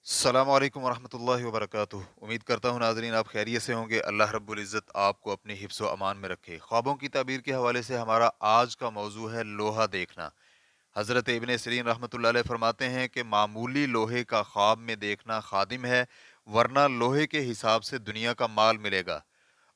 السلام علیکم ورحمۃ اللہ وبرکاتہ۔ امید کرتا ہوں ناظرین آپ خیریت سے ہوں گے۔ اللہ رب العزت آپ کو اپنے حفظ و امان میں رکھے۔ خوابوں کی تعبیر کے حوالے سے ہمارا آج کا موضوع ہے لوہا دیکھنا۔ حضرت ابن سیرین رحمۃ اللہ علیہ فرماتے ہیں کہ معمولی لوہے کا خواب میں دیکھنا خادم ہے، ورنہ لوہے کے حساب سے دنیا کا مال ملے گا۔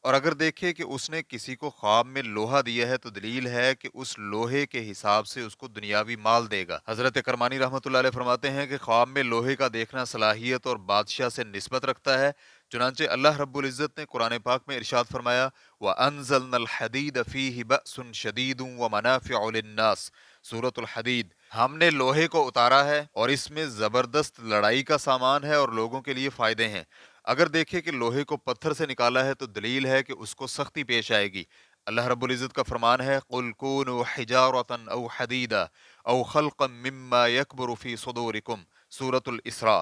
اور اگر دیکھے کہ اس نے کسی کو خواب میں لوہا دیا ہے تو دلیل ہے کہ اس لوہے کے حساب سے اس کو دنیاوی مال دے گا۔ حضرت کرمانی رحمۃ اللہ علیہ فرماتے ہیں کہ خواب میں لوہے کا دیکھنا صلاحیت اور بادشاہ سے نسبت رکھتا ہے، چنانچہ اللہ رب العزت نے قرآن پاک میں ارشاد فرمایا وَأَنزَلْنَا الْحَدِيدَ فِيهِ بَأْسٌ شَدِيدٌ وَمَنَافِعُ لِلنَّاسِ، سورۃ الحدید۔ ہم نے لوہے کو اتارا ہے اور اس میں زبردست لڑائی کا سامان ہے اور لوگوں کے لیے فائدے ہیں۔ اگر دیکھے کہ لوہے کو پتھر سے نکالا ہے تو دلیل ہے کہ اس کو سختی پیش آئے گی۔ اللہ رب العزت کا فرمان ہے قُلْ كُونُوا حِجَارَةً أَوْ حَدِيدًا أَوْ خَلْقًا مِّمَّا يَكْبُرُ فِي صُدُورِكُمْ، سورۃ الاسراء۔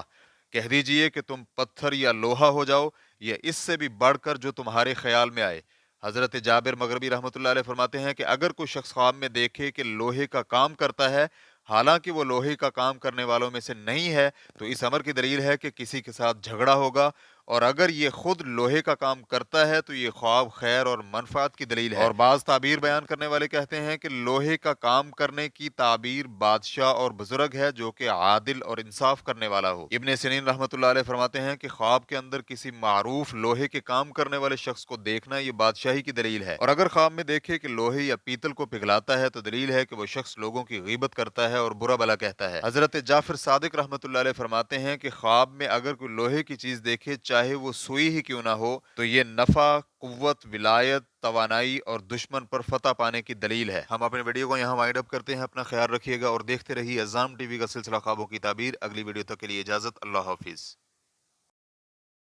کہہ دیجئے کہ تم پتھر یا لوہا ہو جاؤ یا اس سے بھی بڑھ کر جو تمہارے خیال میں آئے۔ حضرت جابر مغربی رحمۃ اللہ علیہ فرماتے ہیں کہ اگر کوئی شخص خواب میں دیکھے کہ لوہے کا کام کرتا ہے، حالانکہ وہ لوہے کا کام کرنے والوں میں سے نہیں ہے، تو اس امر کی دلیل ہے کہ کسی کے ساتھ جھگڑا ہوگا، اور اگر یہ خود لوہے کا کام کرتا ہے تو یہ خواب خیر اور منفعت کی دلیل ہے۔ اور بعض تعبیر بیان کرنے والے کہتے ہیں کہ لوہے کا کام کرنے کی تعبیر بادشاہ اور بزرگ ہے جو کہ عادل اور انصاف کرنے والا ہو۔ ابن سیرین رحمۃ اللہ علیہ فرماتے ہیں کہ خواب کے اندر کسی معروف لوہے کے کام کرنے والے شخص کو دیکھنا یہ بادشاہی کی دلیل ہے، اور اگر خواب میں دیکھے کہ لوہے یا پیتل کو پگھلاتا ہے تو دلیل ہے کہ وہ شخص لوگوں کی غیبت کرتا ہے اور برا بھلا کہتا ہے۔ حضرت جعفر صادق رحمۃ اللہ علیہ فرماتے ہیں کہ خواب میں اگر کوئی لوہے کی چیز دیکھے چاہے وہ سوئی ہی کیوں نہ ہو تو یہ نفع، قوت، ولایت، توانائی اور دشمن پر فتح پانے کی دلیل ہے۔ ہم اپنے ویڈیو کو یہاں وائنڈ اپ کرتے ہیں۔ اپنا خیال رکھیے گا اور دیکھتے رہیے عزام ٹی وی کا سلسلہ خوابوں کی تعبیر۔ اگلی ویڈیو تک کے لیے اجازت، اللہ حافظ۔